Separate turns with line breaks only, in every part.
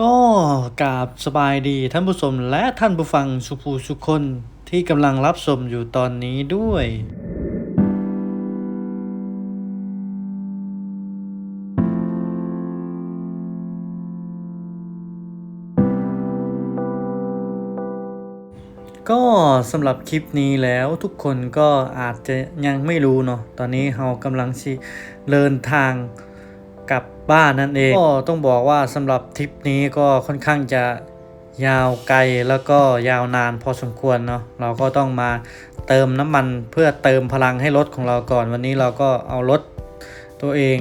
ก็กราบสบายดีท่านผู้ชมและท่านผู้ฟังสุภูสุคนที่กำลังรับชมอยู่ตอนนี้ด้วย ก็สำหรับคลิปนี้แล้วทุกคนก็อาจจะยังไม่รู้เนาะตอนนี้เรากำลังเดินทางกลับบ้านนั่นเองก็ต้องบอกว่าสำหรับทริปนี้ก็ค่อนข้างจะยาวไกลแล้วก็ยาวนานพอสมควรเนาะเราก็ต้องมาเติมน้ำมันเพื่อเติมพลังให้รถของเราก่อนวันนี้เราก็เอารถตัวเอง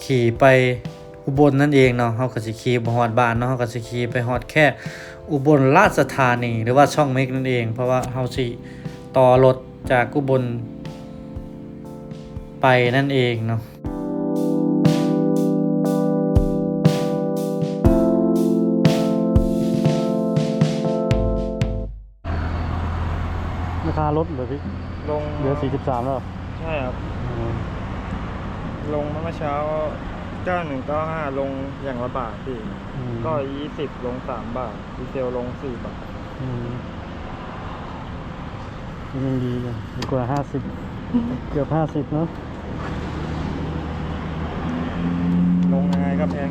ขี่ไปอุบลนั่นเองเนาะเขาก็สิขี่ไปฮอดบ้านเนาะเขาก็สิขี่ไปฮอดแค่อุบลราชธานีหรือว่าช่องเมกนั่นเองเพราะว่าเขาสิต่อรถจากอุบลไปนั่นเองเนาะราคารถเหลือพี่
ลง
เหลือ43แล้ว
ใช่ครับลงเมื่อเช้า9195ลงอย่างละบาทพี่ก็20ลง3 บาทดีเซลลง4 บาท
ยังดีเลยดีกว่า50เกือบ50เนาะ
ลงยังไงก็แพง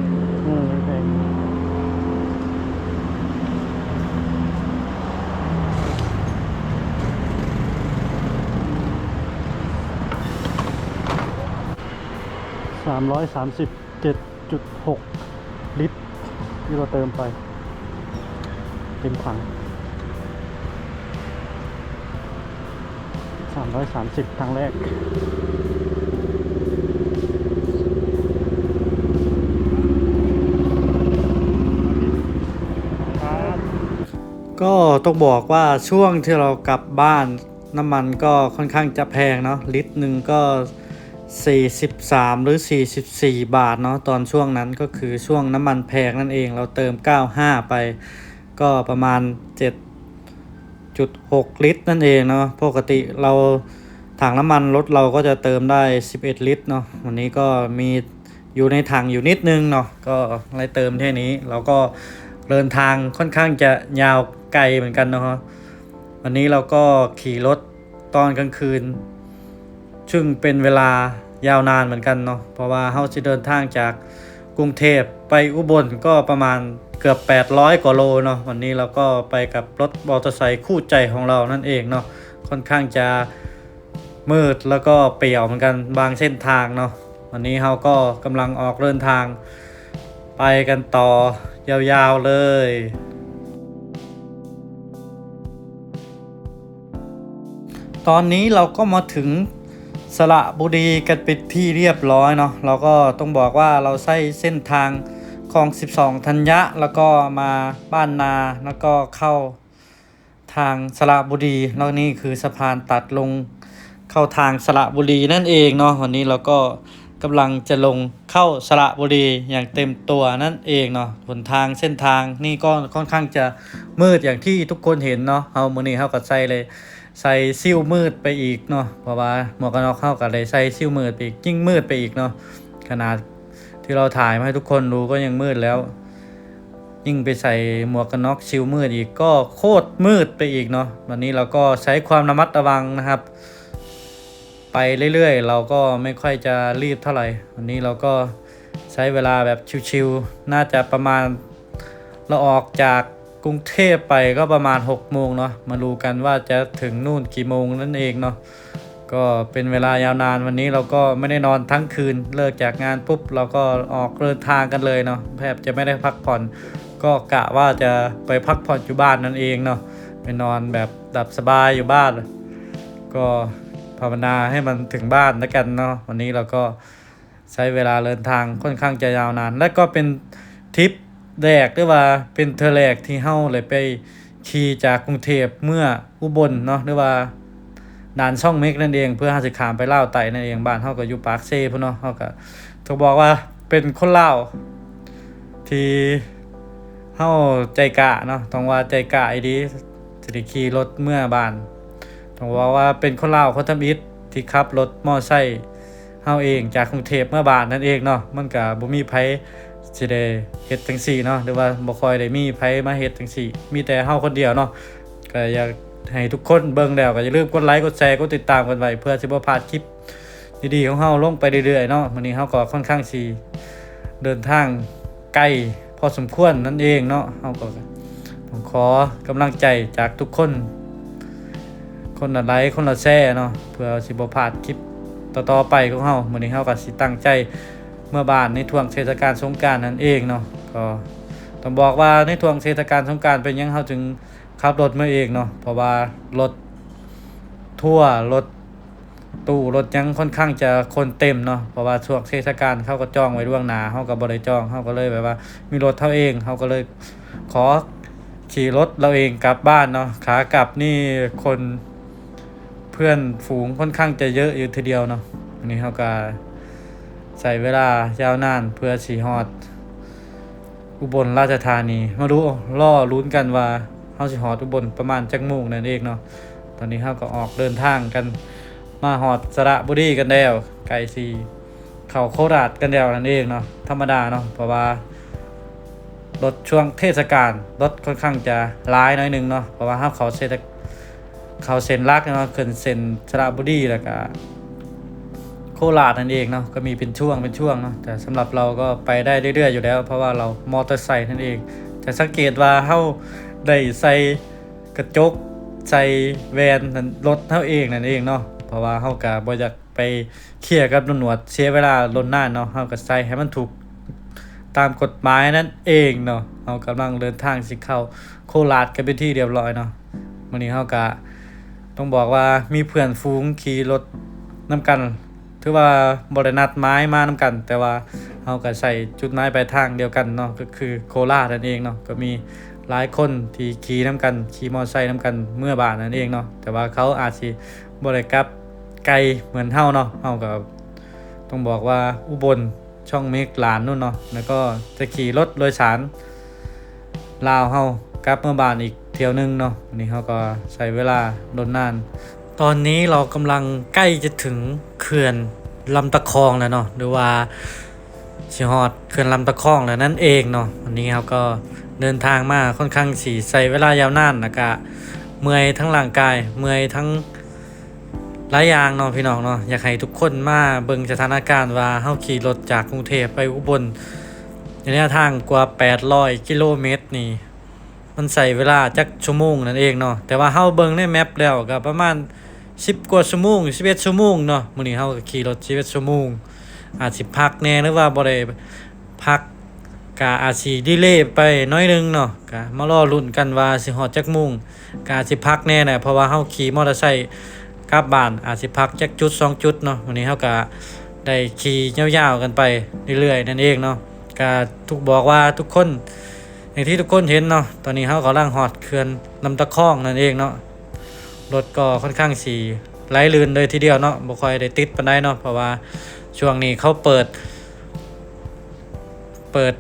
แพง337.6 ลิตรที่เราเติมไปเต็มถัง330ครั้งแรกก็ต้องบอกว่าช่วงที่เรากลับบ้านน้ำมันก็ค่อนข้างจะแพงเนาะลิตรหนึ่งก็43หรือ44 บาทเนาะตอนช่วงนั้นก็คือช่วงน้ำมันแพงนั่นเองเราเติม95ไปก็ประมาณ7.6 ลิตรนั่นเองเนาะปกติเราถังน้ำมันรถเราก็จะเติมได้11 ลิตรเนาะวันนี้ก็มีอยู่ในถังอยู่นิดนึงเนาะก็เลยเติมแค่นี้เราก็เดินทางค่อนข้างจะยาวไกลเหมือนกันเนาะวันนี้เราก็ขี่รถตอนกลางคืนซึ่งเป็นเวลายาวนานเหมือนกันเนาะเพราะว่าเราจะเดินทางจากกรุงเทพไปอุบลก็ประมาณเกือบ800กว่าโลเนาะวันนี้เราก็ไปกับรถมอเตอร์ไซค์คู่ใจของเรานั่นเองเนาะค่อนข้างจะมืดแล้วก็เปี่ยวเหมือนกันบางเส้นทางเนาะวันนี้เราก็กำลังออกเดินทางไปกันต่อยาวๆเลยตอนนี้เราก็มาถึงสระบุรีกันเป็นที่เรียบร้อยเนาะเราก็ต้องบอกว่าเราใช้เส้นทางคลอง12ธัญญะแล้วก็มาบ้านนาแล้วก็เข้าทางสระบุรีแล้วนี่คือสะพานตัดลงเข้าทางสระบุรีนั่นเองเนาะวันนี้เราก็กำลังจะลงเข้าสระบุรีอย่างเต็มตัวนั่นเองเนาะหนทางเส้นทางนี่ก็ค่อนข้างจะมืดอย่างที่ทุกคนเห็นเนาะเอามือนี้เข้ากับใส่เลยใส่ซิ่วมืดไปอีกเนาะเพราะว่าหมวกกันน็อกเข้ากับเลยใส่ซิ่วมืดไปอีกยิ่งมืดไปอีกเนาะขนาดที่เราถ่ายมาให้ทุกคนดูก็ยังมืดแล้วยิ่งไปใส่หมวกกันน็อกซิ่วมืดอีกก็โคตรมืดไปอีกเนาะวันนี้เราก็ใช้ความระมัดระวังนะครับไปเรื่อยๆเราก็ไม่ค่อยจะรีบเท่าไหร่วันนี้เราก็ใช้เวลาแบบชิวๆน่าจะประมาณเราออกจากกรุงเทพไปก็ประมาณ6โมงเนาะมาดูกันว่าจะถึงนู่นกี่โมงนั่นเองเนาะก็เป็นเวลายาวนานวันนี้เราก็ไม่ได้นอนทั้งคืนเลิกจากงานปุ๊บเราก็ออกเดินทางกันเลยเนาะแทบจะไม่ได้พักผ่อนก็กะว่าจะไปพักผ่อนอยู่บ้านนั่นเองเนาะไปนอนแบบหลับสบายอยู่บ้านก็ภาวนาให้มันถึงบ้านแล้วกันเนาะวันนี้เราก็ใช้เวลาเดินทางค่อนข้างจะยาวนานและก็เป็นทริปแรกหรือว่าเป็นเทอแรกที่เฮาเลยไปขี่จากกรุงเทพเมื่ออุบลเนาะหรือว่าด่านช่องเมกนั่นเองเพื่อหาสิขามไปลาวไต่นั่นเองบ้านเฮาก็อยู่ปากเซ่พุ่นเนาะเฮาก็ต้องบอกว่าเป็นคนลาวที่เฮาใจกะเนาะต้องว่าใจกะอีดีสิได้ขี่รถเมื่อบ้านต้องบอกว่าเป็นคนลาวคนทำอิฐที่ขับรถมอไซค์เฮาเองจากกรุงเทพเมื่อบ้านนั่นเองเนาะมันก็บ่มีไผ สิได้เฮ็ดจังซี่เนาะหรือว่าบ่ค่อยได้มีไผมาเฮ็ดจังซี่มีแต่เฮาคนเดียวเนาะก็อยากให้ทุกคนเบิ่งแล้วก็อย่าลืมกดไลค์กดแชร์กดติดตามกันไว้เพื่อสิบ่พลาดคลิปดีๆของเฮาลงไปเรื่อยๆเนาะมื้อนี้เฮาก็ค่อนข้างสิเดินทางไกลพอสมควรนั่นเองเนาะเฮาก็ต้องขอกำลังใจจากทุกคนคนละไลค์คนละแชร์เนาะเพื่อสิบ่พลาดคลิปต่อๆไปของเฮามื้อนี้เฮาก็สิตั้งใจเมื่อบ้านในช่วงเทศกาลสงกรานต์นั่นเองเนาะก็ต้องบอกว่าในช่วงเทศกาลสงกรานต์เป็นหยังเฮาจึงขับรถมาเองเนาะเพราะว่ารถทัวร์รถตู้รถยังค่อนข้างจะคนเต็มเนาะเพราะว่าช่วงเทศกาลเขาก็จองไว้ล่วงหน้าเฮาก็บ่ได้จองเฮาก็เลยแบบว่ามีรถเท่าเองเฮาก็เลยขอขี่รถเราเองกลับบ้านเนาะขากลับนี่คนเพื่อนฝูงค่อนข้างจะเยอะอยู่ทีเดียวเนาะอันนี้เฮาก็ใช้เวลายาวนานเพื่อสิฮอดอุบลราชธานีมาดูล่อลุ้นกันว่าเฮาสิฮอดอุบลประมาณจักโมงนั่นเองเนาะตอนนี้เฮาก็ออกเดินทางกันมาฮอดสระบุรีกันแล้วไกลสิเข้าโคราชกันแล้วนั่นเองเนาะธรรมดาเนาะเพราะว่ารถช่วงเทศกาลรถค่อนข้างจะหลายหน่อยนึงเนาะเพราะว่าเฮาเขาเส้นหลักเนาะขึ้นเส้นสระบุรีแล้วก็โคราชนั่นเองเนาะก็มีเป็นช่วงเนาะแต่สำหรับเราก็ไปได้เรื่อยๆอยู่แล้วเพราะว่าเรามอเตอร์ไซค์นั่นเองแต่สังเกตว่าเฮาได้ใส่กระจกใส่แวนรถเฮาเองนั่นเองเนาะเพราะว่าเฮาก็บ่อยากไปเคลียร์กับตำรวจเสียเวลาลนนานเนาะเฮาก็ใส่ให้มันถูกตามกฎหมายนั่นเองเนาะเฮากำลังเดินทางสิเข้าโคราชกันเป็นที่เรียบร้อยเนาะมื้อนี้เฮาก็ต้องบอกว่ามีเพื่อนฝูงขี่รถนํกันถือว่าบ่ได้นัดหมายมานำกันแต่ว่าเฮาก็ใส่จุดหมายปลายทางเดียวกันเนาะก็คือโคราชนั่นเองเนาะก็มีหลายคนที่ขี่นํกันขี่มอเตอร์ไซค์นํกันเมื่อบ่ายนั่นเองเนาะแต่ว่าเขาอาจสิบ่ได้กลับไกลเหมือนเฮาเนาะเฮาก็ต้องบอกว่าอุบลช่องเมกหลานนู่นเนาะแล้วก็จะขี่รถโดยสารลาวเฮากลับเมื่อบ้านอีกเที่ยวนึงเนาะวันนี้เฮาก็ใช้เวลาโดนนานตอนนี้เรากำลังใกล้จะถึงเขื่อนลำตะคองแล้วเนาะหรือว่าสิฮอดเขื่อนลำตะคองแล้วนั่นเองเนาะวันนี้เฮาก็เดินทางมาค่อนข้างสิใช้เวลายาวนานแล้วก็เมื่อยทั้งร่างกายเมื่อยทั้งหลายอย่างเนาะพี่น้องเนาะอยากให้ทุกคนมาเบิ่งสถานการณ์ว่าเฮาขี่รถจากกรุงเทพไปอุบลระยะทางกว่า800กิโลเมตรนี่มันใช้เวลาจักชั่วโมงนั่นเองเนาะแต่ว่าเฮาเบิ่งในแมปแล้วก็ประมาณ10กว่าชั่วโมง11ชั่วโมงเนาะมื้อนี้เฮาก็ขี่รถ11ชั่วโมงอาจสิพักแหน่หรือว่าบ่ได้พักก็อาจสิดีเลย์ไปน้อยนึงเนาะก็มารอลุ้นกันว่าสิฮอดจักโมงก็อาจสิพักแน่แหละเพราะว่าเฮาขี่มอเตอร์ไซค์กลับบ้านอาจสิพักจักจุด2จุดเนาะวันนี้เฮาก็ได้ขี่ยาวๆกันไปเรื่อยๆนั่นเองเนาะก็ทุกบอกว่าทุกคนอย่างที่ทุกคนเห็นเนาะตอนนี้เฮากำลังฮอดเขื่อนลำตะคองนั่นเองเนาะรถก็ค่อนข้างสิไหลลื่นเลยทีเดียวเนาะบ่ค่อยได้ติดปานใดเนาะเพราะว่าช่วงนี้เขาเปิด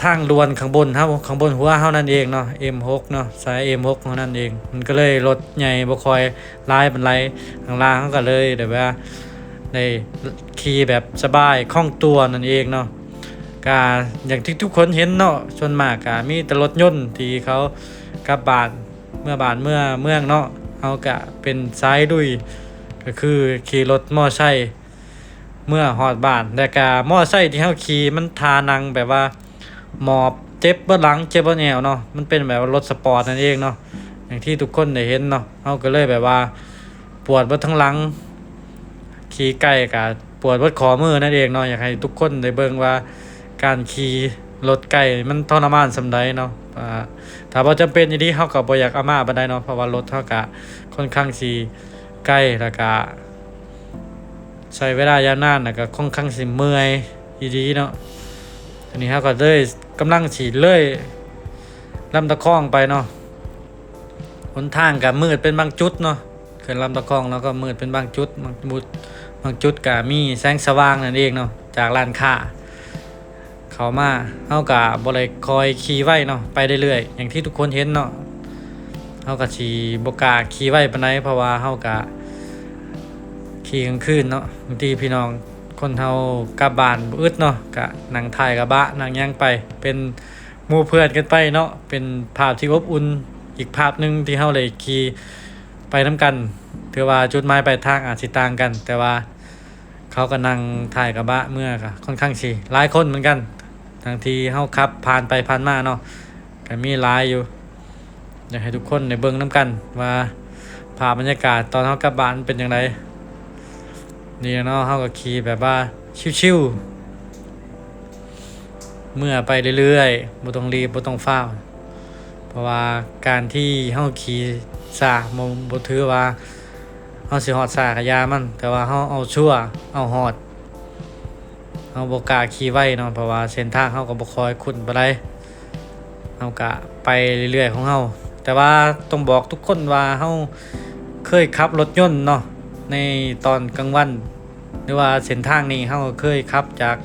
ทางด่วนข้างบนเฮาข้างบนหัวเฮานั่นเองเนาะ M6 เนาะสาย M6 ของนั่นเองมันก็เลยรถใหญ่บ่ค่อยหลายปานใดข้างล่างเฮาก็เลยแบบว่าได้ขี่แบบสบายคล่องตัวนั่นเองเนาะก็อย่างที่ทุกคนเห็นเนาะส่วนมากก็มีแต่รถยนต์ที่เขากลับบ้านเมืองเนาะเฮาก็เป็นสายดุยก็คือขี่รถมอไซค์เมื่อฮอดบ้านแต่ก็มอไซค์ที่เฮาขี่มันทานังแบบว่าหมอบเจ็บเบ่หลังเจ็บเบ่แอวเนาะมันเป็นแบบรถสปอร์ตนั่นเองเนาะอย่างที่ทุกคนได้เห็นเนาะเฮาก็เลยแบบว่าปวดเบ่ทั้งหลังขี่ไกลก็ปวดเบ่ขอมือนั่นเองเนาะอยากให้ทุกคนได้เบิ่งว่าการขี่รถไกลมันทรมานส่ำใดเนาะถ้าบ่จำเป็นอีหลีเฮาก็บ่อยากเอามาปานใดเนาะเพราะว่ารถเฮาก็ค่อนข้างสิไกลแล้วก็ใช้เวลายาวนานแล้วก็ค่อนข้างสิเมื่อยอีหลีเนาะอันนี้เฮาก็เลยกำลังสิเลยลำตะคองไปเนาะหนทางก็มืดเป็นบางจุดเนาะเขื่อนลำตะคองแล้วก็มืดเป็นบางจุดบางจุดก็มีแสงสว่างนั่นเองเนาะจากร้านค้าเข้ามาเฮาก็บ่ได้คอยขี่ไว้เนาะไปเรื่อยๆอย่างที่ทุกคนเห็นเนาะเฮาก็สิบ่กล้าขี่ไว้ปานใดเพราะว่าเฮาก็ขี่กลางคืนเนาะบางทีพี่น้อง คนเฮากลับบ้านบ่อึดเนาะก็นั่งถ่ายกระบะนั่งหยังไปเป็นหมู่เพื่อนกันไปเนาะเป็นภาพที่อบอุ่นอีกภาพหนึงที่เฮาได้ขี่ไปนํกันถือว่าจุดหมายปลายทางอาจสิต่างกัน แต่ว่าเขาก็นั่งถ่ายกระบะเมื่อก็ค่อนข้างสิหลายคนเหมือนกันทั้งที่เฮาขับผ่านไปผ่านมาเนาะก็มีหลายอยู่อยากให้ทุกคนได้เบิ่งนํกันว่าภาพบรรยากาศตอนเฮากลับบ้านเป็นจังไดนี่เนาะเฮาก็ขี่แบบว่าชิวๆเมื่อไปเรื่อยๆบ่ต้องรีบบ่ต้องฟ้าวเพราะว่าการที่เฮาขี่ช้าบ่ถือว่าเฮาสิฮอดช้าก็ยามันแต่ว่าเฮาเอาชั่วเอาฮอดเฮาบ่กล้าขี่ไวเนาะเพราะว่าเส้นทางเฮาก็บ่ค่อยคุ้นปานใดเฮาก็ไปเรื่อยๆของเฮาแต่ว่าต้องบอกทุกคนว่าเฮาเคยขับรถยนต์เนาะในตอนกลางวันหรือว่าเส้นทางนี้เฮาก็เคยขับจาก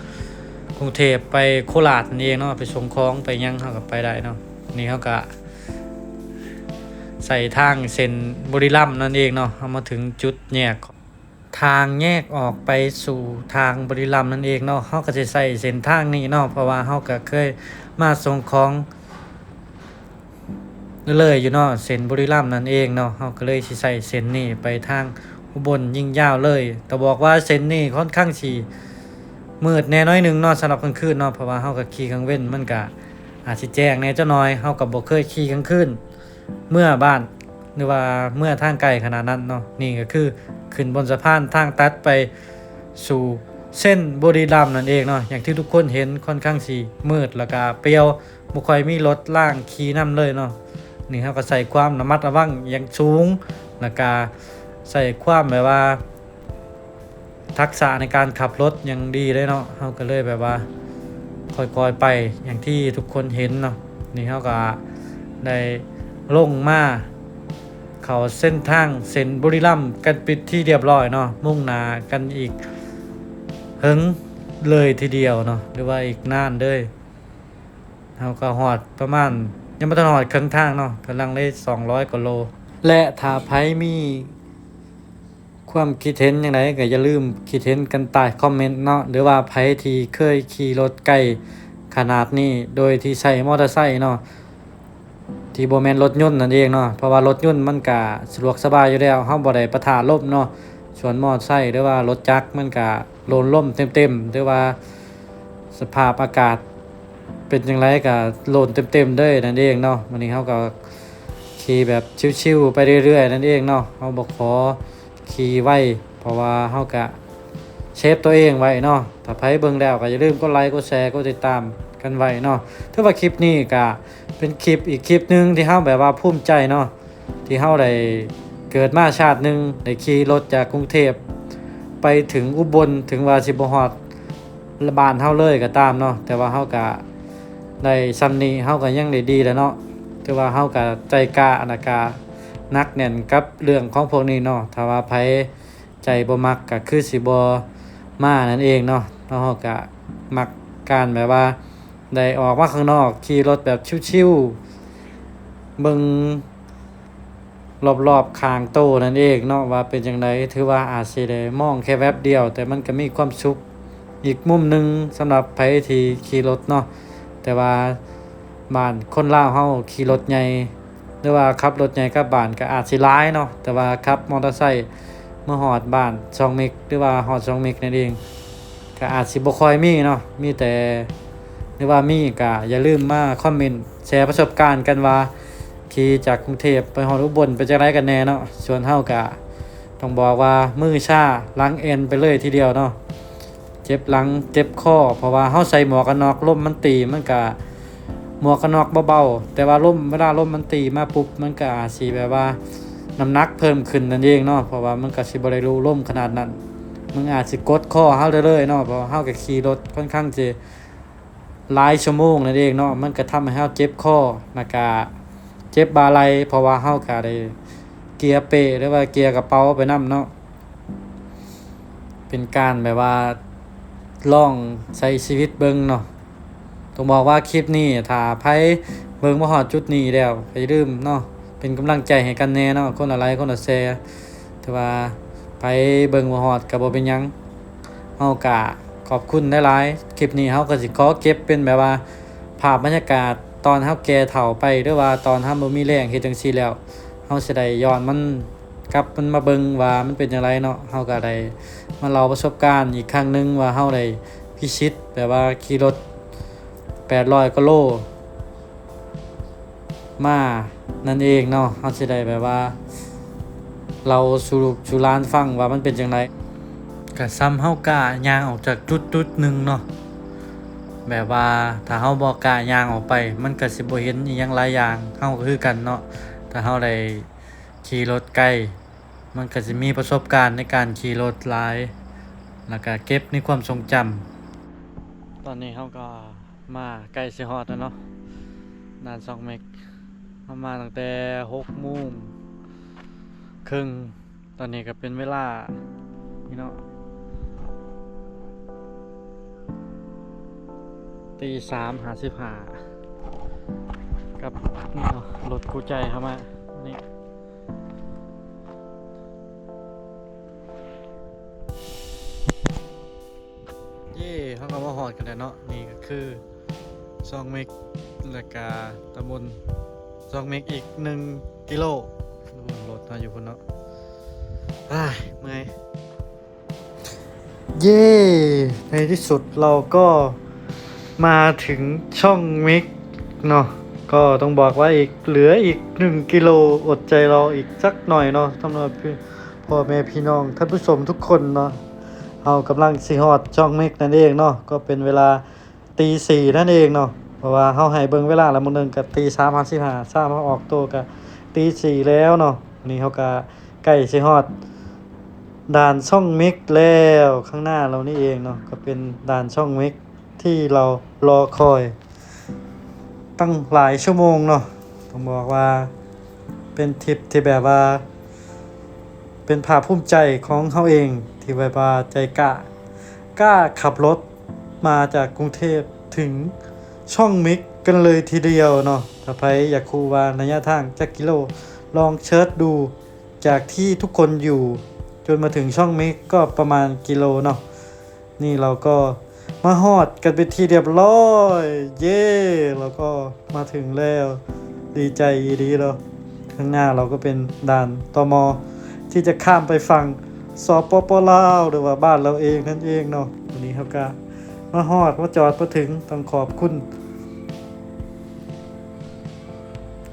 กรุงเทพไปโคราชนั่นเองเนาะไปส่งของไปหยังเฮาก็ไปได้เนาะนี่เฮาก็ใส่ทางเส้นบุรีรัมย์นั่นเองเนาะเฮามาถึงจุดแยกทางแยกออกไปสู่ทางบุรีรัมย์นั่นเองเนาะเฮาก็สิใส่เส้นทางนี้เนาะเพราะว่าเฮาก็เคยมาส่งของเลยอยู่เนาะเส้นบุรีรัมย์นั่นเองเนาะเฮาก็เลยสิใส่เส้นนี้ไปทางอุบลยิ่งยาวเลยแต่บอกว่าเส้นนี้ค่อนข้างสิมืดแน่น้อยหนึงเนาะสำหรับกลางคืนเนาะเพราะว่าเฮาก็ขี่กลางเว้นมันก็อาจสิแจ้งแน่จักหน่อยเฮาก็บ่เคยขี่กลางคืนเมื่อบ้านหรือว่าเมื่อทางไกลขนาดนั้นเนาะนี่ก็คือขึ้นบนสะพานทางตัดไปสู่เส้นบุรีรัมย์นั่นเองเนาะอย่างที่ทุกคนเห็นค่อนข้างสิมืดแล้วก็เปลี่ยวบ่ค่อยมีรถล่างขี่นำเลยเนาะนี่เฮาก็ใส่ความระมัดระวังอย่างสูงแล้วก็ใส่ความแบบว่าทักษะในการขับรถอย่างดีเลยเนาะเฮาก็เลยแบบว่าค่อยๆไปอย่างที่ทุกคนเห็นเนาะนี่เฮาก็ได้ลงมาเขาเส้นทางเส้นบุรีรัมย์กันปิดที่เรียบร้อยเนาะมุ่งหน้ากันอีกหึงเลยทีเดียวเนาะหรือว่าอีกนานเลยเฮาก็ฮอดประมาณยังบ่ทันฮอดครึ่งทางเนาะกำลังได้200กว่าโลและถ้าไผมีความคิดเห็นอย่างไรก็อย่าลืมคิดเห็นกันใต้คอมเมนต์เนาะหรือว่าไผที่เคยขี่รถไกลขนาดนี้โดยที่ใช้มอเตอร์ไซค์เนาะที่บ่แม่นรถยนต์นั่นเองเนาะเพราะว่ารถยนต์มันก็สะดวกสบายอยู่แล้วเฮาบ่ได้ปะทะลมเนาะส่วนมอเตอร์ไซค์หรือว่ารถจักรมันก็โดนลมเต็มๆหรือว่าสภาพอากาศเป็นจังไดก็โลนเต็มๆเด้อนั่นเองเนาะวันนี้เฮาก็ขี่แบบชิวๆไปเรื่อยๆนั่นเองเนาะเฮาบ่ขอขี่ไว้เพราะว่าเฮาก็เซฟตัวเองไว้เนาะถ้าไผเบิ่งแล้วก็อย่าลืมกดไลค์กดแชร์กดติดตามกันไว้เนาะถือว่าคลิปนี้ก็เป็นคลิปอีกคลิปหนึงที่เฮาแบบว่าภูมิใจเนาะที่เฮาได้เกิดมาชาติหนึงได้ขี่รถจากกรุงเทพไปถึงอุบลถึงว่าสิบ่ฮอดบ้านเฮาเลยก็ตามเนาะแต่ว่าเฮาก็ได้ซำนี้เฮาก็ยังได้ดีแล้วเนาะถือว่าเฮาก็ใจกล้านะกานักแน่นกับเรื่องของพวกนี้เนาะถ้าว่าไผใจบ่มักก็คือสิบ่มานั่นเองเนาะเฮาก็มักการแบบว่าได้ออกมาข้างนอกขี่รถแบบชิวๆเบิ่งรอบๆข้างโตนั่นเองเนาะว่าเป็นจังไดถือว่าอาจสิได้มองแค่แวบเดียวแต่มันก็มีความสุขอีกมุมหนึงสำหรับไผที่ขี่รถเนาะแต่ว่าบ้านคนลาวเฮาขี่รถใหญ่หรือว่าขับรถใหญ่กลับบ้านก็อาจสิหลายเนาะแต่ว่าขับมอเตอร์ไซค์เมื่อฮอดบ้าน2เมกหรือว่าฮอด2เมกนั่นเองก็อาจสิบ่ค่อยมีเนาะมีแต่หรือว่ามีก็อย่าลืมมาคอมเมนต์แชร์ประสบการณ์กันว่าขี่จากกรุงเทพไปฮอดอุบลเป็นจังไดกันแน่เนาะส่วนเฮาก็ต้องบอกว่ามือชาหลังเอ็นไปเลยทีเดียวเนาะเจ็บหลังเจ็บคอเพราะว่าเฮาใส่หมวกกันน็อกลมมันตีมันก็หมวกกันน็อกเบาๆแต่ว่าเวลาลมมันตีมาปุ๊บมันก็อาจสิแบบว่าน้ำหนักเพิ่มขึ้นนั่นเองเนาะเพราะว่ามันก็สิบ่ได้รู้ลมขนาดนั้นมันอาจสิกดคอเฮาได้เลยเนาะเพราะเฮาก็ขี่รถค่อนข้างสิหลายชั่วโมงนั่นเองเนาะมันก็ทำให้เฮาเจ็บคอแล้วก็เจ็บบ่าไหล่เพราะว่าเฮาก็ได้เกียร์เปหรือว่าเกียร์กระเป๋าไปนำเนาะเป็นการแบบว่าลองใช้ชีวิตเบิ่งเนาะต้องบอกว่าคลิปนี้ถ้าไผเบิ่งมาฮอดจุดนี้แล้วอย่าลืมเนาะเป็นกำลังใจให้กันแน่เนาะคนละไลค์คนละแชร์แต่ว่าไปเบิ่งบ่ฮอดก็บ่เป็นหยัง เฮากะขอบคุณหลายๆคลิปนี้เฮาก็สิขอเก็บเป็นแบบว่าภาพบรรยากาศตอนเฮาแก่เฒ่าไปหรือว่าตอนเฮาบ่มีแรงเฮ็ดจังซี่แล้วเฮาสิได้ย้อนมันกลับมันมาเบิ่งว่ามันเป็นจังไดเนาะเฮาก็ได้มาเล่าประสบการณ์อีกครั้งหนึงว่าเฮาได้พิชิตแบบว่าขี่รถ800กว่าโลมานั่นเองเนาะเฮาสิได้แบบว่าเราสู่ลูกสู่หลานฟังว่ามันเป็นจังไดก็ซ้ำเฮากะย่างออกจากจุดๆหนึงเนาะแบบว่าถ้าเฮาบ่กล้าย่างออกไปมันก็สิบ่เห็นอีหยังหลายอย่างเฮาก็คือกันเนาะถ้าเฮาได้ขี่รถไกลมันก็สิมีประสบการณ์ในการขี่รถหลายแล้วก็เก็บในความทรงจำตอนนี้เฮาก็มาใกล้สิฮอดแล้วเนาะด่าน2เมกเฮามาตั้งแต่6 โมงครึ่งตอนนี้ก็เป็นเวลานี่เนาะตี3:55กับนี่เนาะรถกู้ใจเข้ามานี่เย่เขาก็มาหอดกันแล้วเนาะนี่ก็คือ2เมกแล้วก็ตำบล2เมกอีก1 กิโลรถมาอยู่พุ่นเนาะเมื่อยเย่ในที่สุดเราก็มาถึงช่องมิกเนาะก็ต้องบอกว่าเหลืออีก1 กิโลอดใจเราอีกสักหน่อยเนาะสำหรับพ่อแม่พี่น้องท่านผู้ชมทุกคนเนาะเรากำลังสิฮอดช่องมิกนั่นเองเนาะก็เป็นเวลาตี 4นั่นเองเนาะเพราะว่าเฮาให้เบิ่งเวลาละมื้อนึงก็ตี 3:55 3มาออกโตวก็ตี 4แล้วเนาะวันนี้เฮาก็ใกล้สิฮอดด่านช่องมิกแล้วข้างหน้าเรานี่เองเนาะก็เป็นด่านช่องมิกที่เรารอคอยตั้งหลายชั่วโมงเนาะต้องบอกว่าเป็นทริปที่แบบว่าเป็นภาคภูมิใจของเขาเองที่แบบว่าใจกล้าขับรถมาจากกรุงเทพถึงช่องมิกกันเลยทีเดียวเนาะถ้าใครอยากคูว่าระยะทางจักกิโลลองเชิร์ชดูจากที่ทุกคนอยู่จนมาถึงช่องมิกก็ประมาณกิโลเนาะนี่เราก็มาฮอดกันเป็นที่เรียบร้อยเย้เราก็มาถึงแล้วดีใจดีแล้วข้างหน้าเราก็เป็นด่านตม.ที่จะข้ามไปฝั่งสปป.ลาวหรือว่าบ้านเราเองนั่นเองเนาะวันนี้เขาก็มาฮอดมาจอดมาถึงต้องขอบคุณ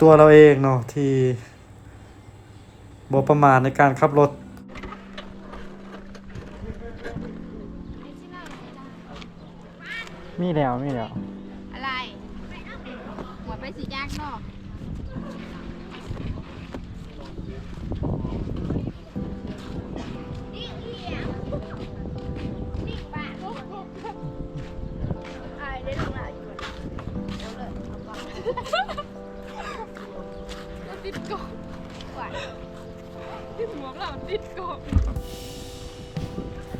ตัวเราเองเนาะที่บ่ประมาทในการขับรถมีแล้ว
อะไรหัวไปสียากเนาะติดกบว่ะติดหมวกเราติดกบ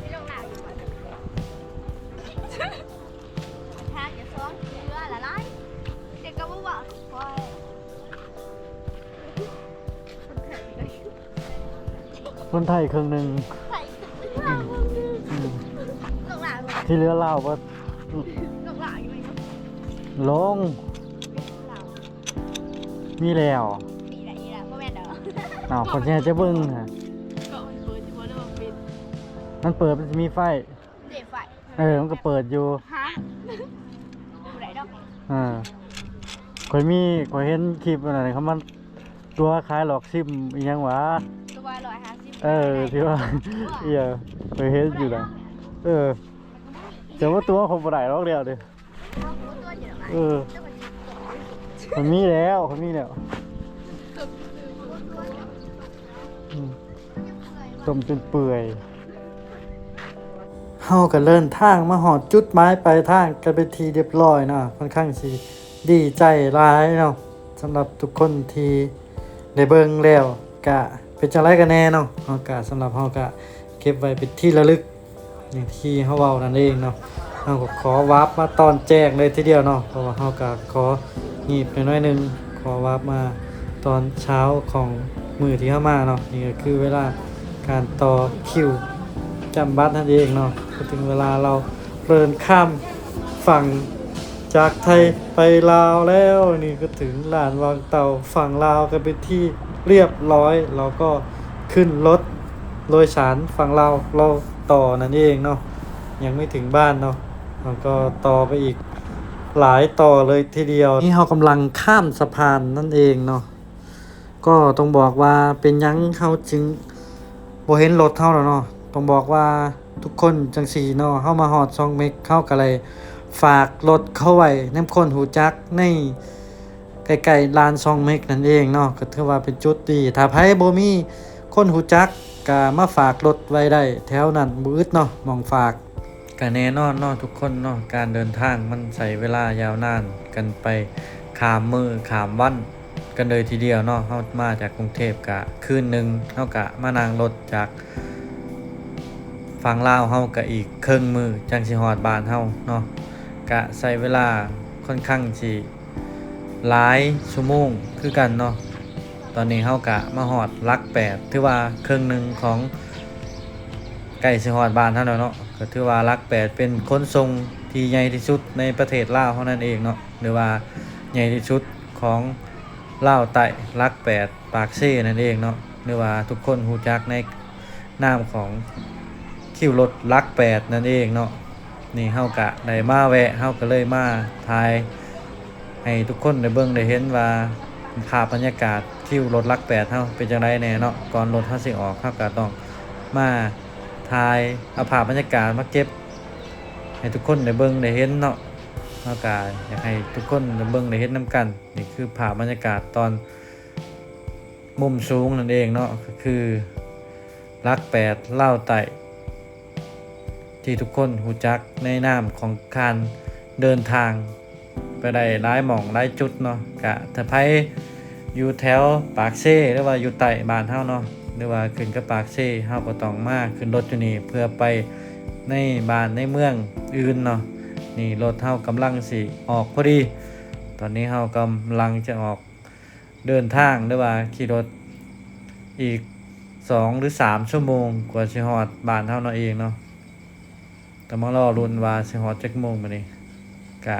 ที่ลงหนาอยู่ก่อนถ้าจะซ้อนเรือละไรเด็กก็บอกว่าคอย
คนไทยครึ่งหนึ่ง
ใส่ลงหนา
ที่เหลือเล่าว่า
ลงหนาอยู่ไหม
ลงมีแล้ว
มีอะไรอีกล่ะพ่อแม่เด้อ
คนแช่จะเบิ้งฮะ
ก็มันเปิดที่บนเรื่องปิด
มันเปิดมันจะมีไฟ
เด็กไฟ
มันก็เปิดอยู่
ฮะดูไหนดอก
ข่อยเห็นคลิปอะไรเขามันตัวคล้ายหลอกซิมอีหยังวะ
ตัว150
ที่ว่าข่อยเห็นอยู่นะแต่ว่าตัวผมบ่ได้หรอกเดียวเด้มันมีแล้วต้มจนเปื่อยเฮาก็เดินทางมาหอดจุดหมายปลายทางกันเป็นทีเรียบร้อยเนาะค่อนข้างสิดีใจหลายเนาะสำหรับทุกคนที่ได้เบิ่งแล้วก็เป็นจังไรกันแน่เนาะเฮาก็สำหรับเฮาก็เก็บไว้เป็นที่ระลึกอย่างที่เฮาเว้านั่นเองเนาะเฮาก็ขอวาร์ปมาตอนแจ้งเลยทีเดียวเนาะเพราะว่าเฮาก็ของีบน้อยนึงขอวาร์ปมาตอนเช้าของมื้อที่เฮามาเนาะนี่ก็คือเวลาการต่อคิวจำบัตรนั่นเองเนาะ ก็ถึงเวลาเราเดินข้ามฝั่งจากไทยไปลาวแล้วนี่ก็ถึงลานวางเต่าฝั่งลาวกันเป็นที่เรียบร้อยเราก็ขึ้นรถโดยสารฝั่งลาวเราต่อนั่นเองเนาะยังไม่ถึงบ้านเนาะเราก็ต่อไปอีกหลายต่อเลยทีเดียวนี่เรากำลังข้ามสะพานนั่นเองเนาะก็ต้องบอกว่าเป็นหยังเขาจึงบ่เห็นรถเท่าแล้วเนาะต้องบอกว่าทุกคนจังสีเนาะเข้ามาฮอด2 เมกเข้ากันเลยฝากรถเข้าไว้นำคนหูจักในใกล้ๆลาน2 เมกนั่นเองเนาะก็ถือว่าเป็นจุดดีถ้าไผบ่มีคนหูจักก็มาฝากรถไว้ได้แถวนั้นบ่อึดเนาะหม้องฝากก็แน่นอนเนาะทุกคนเนาะการเดินทางมันใช้เวลายาวนานกันไปข้ามมื้อข้ามวันกันเลยทีเดียวเนาะเฮามาจากกรุงเทพก็คืนนึงเฮาก็มานั่งรถจากฝั่งลาวเฮาก็อีกครึ่งมื้อจังสิฮอดบ้านเฮาเนาะก็ใช้เวลาค่อนข้างสิหลายชั่วโมงคือกันเนาะตอนนี้เฮาก็มาฮอดหลัก8ถือว่าครึ่งนึงของใกล้สิฮอดบ้านเฮาแล้วเนาะก็ถือว่าหลัก8เป็นขนส่งที่ใหญ่ที่สุดในประเทศลาวเฮานั่นเองเนาะหรือว่าใหญ่ที่สุดของลาวใต้หลัก8ปากเซ่นั่นเองเนาะหรือว่าทุกคนรู้จักในนามของคิวรถหลัก8นั่นเองเนาะนี่เฮาก็ได้มาแวะเฮาก็เลยมาถ่ายให้ทุกคนได้เบิ่งได้เห็นว่าภาพบรรยากาศคิวรถหลัก8เฮาเป็นจังไดแน่เนาะก่อนรถเฮาสิออกเฮาก็ต้องมาถ่ายเอาภาพบรรยากาศมาเก็บให้ทุกคนได้เบิ่งได้เห็นเนาะเฮาก็อยากให้ทุกคนได้เบิ่งได้เห็นนํกันนี่คือภาพบรรยากาศตอนมุมสูงนั่นเองเนาะก็คือหลัก8ลาวใต้ที่ทุกคนรู้จักในนามของการเดินทางไปได้หลายหม่องหลายจุดเนาะก็ถ้าไผอยู่แถวปากเซ่หรือว่าอยู่ใต้บ้านเฮาเนาะหรือว่าขึ้นกับปากเซ่เฮาก็ต้องมาขึ้นรถอยู่นี่เพื่อไปในบ้านในเมืองอื่นเนาะนี่รถเฮากำลังสิออกพอดีตอนนี้เฮากำลังจะออกเดินทางหรือว่าขี่รถอีก2 หรือ 3 ชั่วโมงกว่าสิฮอดบ้านเฮาเนาะเองเนาะแต่มารอลุ้นว่าสิฮอดจักโมงบัดนี้ก็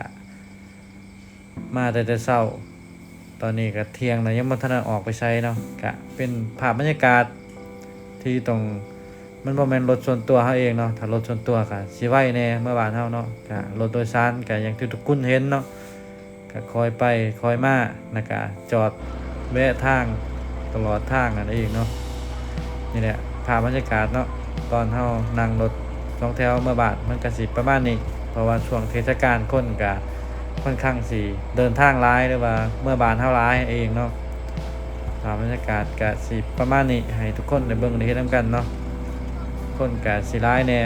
มาแต่เช้าตอนนี้ก็เที่ยงแล้วยังบ่ทันได้ออกไปใช้เนาะก็เป็นภาพบรรยากาศที่ต้องมันบ่แม่นรถส่วนตัวเฮาเองเนาะถ้ารถส่วนตัวก็สิไว้แน่เมื่อบ้านเฮาเนาะก็รถโดยสารก็อย่างที่ทุกคนเห็นเนาะก็คอยไปคอยมาแล้วก็จอดแวะทางตลอดทางนั่นเองเนาะนี่แหละภาพบรรยากาศเนาะตอนเฮานั่งรถ2 แถวเมื่อบ้านมันก็สิประมาณนี้เพราะว่าช่วงเทศกาลคนก็ค่อนข้างสิเดินทางหลายหรือว่าเมื่อบ้านเฮาหลายเองเนาะภาพบรรยากาศก็สิประมาณนี้ให้ทุกคนได้เบิ่งได้เห็นนํกันเนาะคนก็สิหลายแน่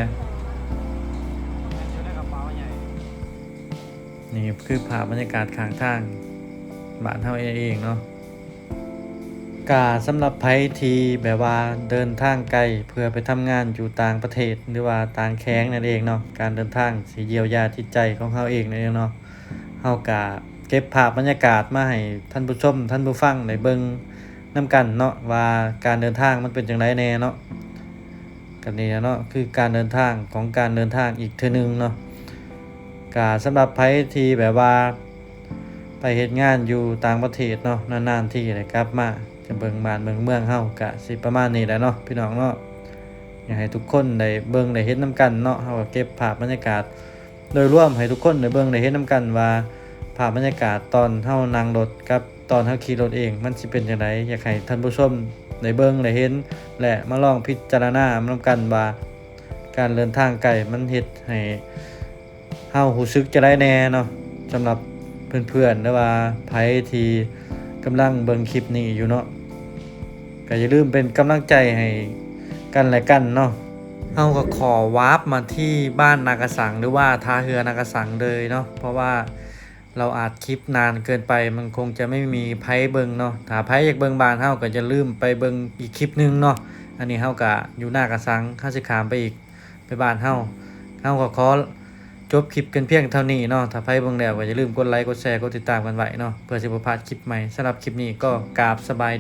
นี่คือภาพบรรยากาศข้างทางบ้านเฮาเองเนาะกาสำหรับไผที่แบบว่าเดินทางไกลเพื่อไปทำงานอยู่ต่างประเทศหรือว่าต่างแข้งนั่นเองเนาะการเดินทางสิเยียวยาจิตใจของเฮาเองนั่นเองเนาะเฮากะเก็บภาพบรรยากาศมาให้ท่านผู้ชมท่านผู้ฟังได้เบิ่งนํกันเนาะว่าการเดินทางมันเป็นจังไดแน่เนาะกันนี่เนาะคือการเดินทางของการเดินทางอีกเทื่อนึงเนาะกะสำหรับไผที่แบบว่าไปเฮ็ดงานอยู่ต่างประเทศเนาะนานๆที่ได้กลับมาจะเบิ่งบ้านเบิ่งเมืองเฮากะสิประมาณนี้แหละเนาะพี่น้องเนาะอยากให้ทุกคนได้เบิ่งได้เห็นนํกันเนาะเฮาก็เก็บภาพบรรยากาศโดยรวมให้ทุกคนได้เบิ่งได้เห็นนํกันว่าภาพบรรยากาศตอนเฮานั่งรถกับตอนเฮาขี่รถเองมันสิเป็นจังไดอยากให้ท่านผู้ชมได้เบิ่งได้เห็นและมาลองพิจารณานำกันว่าการเดินทางไกลมันเฮ็ดให้เฮารู้สึกจะได้แน่เนาะสำหรับเพื่อนๆหรือว่าไผที่กำลังเบิ่งคลิปนี้อยู่เนาะก็อย่าลืมเป็นกำลังใจให้กันและกันเนาะเฮาก็ขอวาร์ปมาที่บ้านนากะสังหรือว่าท่าเรือนากะสังเลยเนาะเพราะว่าเราอัดคลิปนานเกินไปมันคงจะไม่มีไผเบิ่งเนาะถ้าไผอยากเบิ่งบ้านเฮาก็จะลืมไปเบิ่งอีกคลิปนึงเนาะอันนี้เฮาก็อยู่นากะสังเฮาสิข้ามไปอีกไปบ้านเฮาก็ขอจบคลิปกันเพียงเท่านี้เนาะถ้าใครเบิ่งแล้วก็อย่าลืมกดไลค์กดแชร์กดติดตามกันไว้เนาะเพื่อสิบ่พลาดคลิปใหม่สำหรับคลิปนี้ก็กราบสบายดี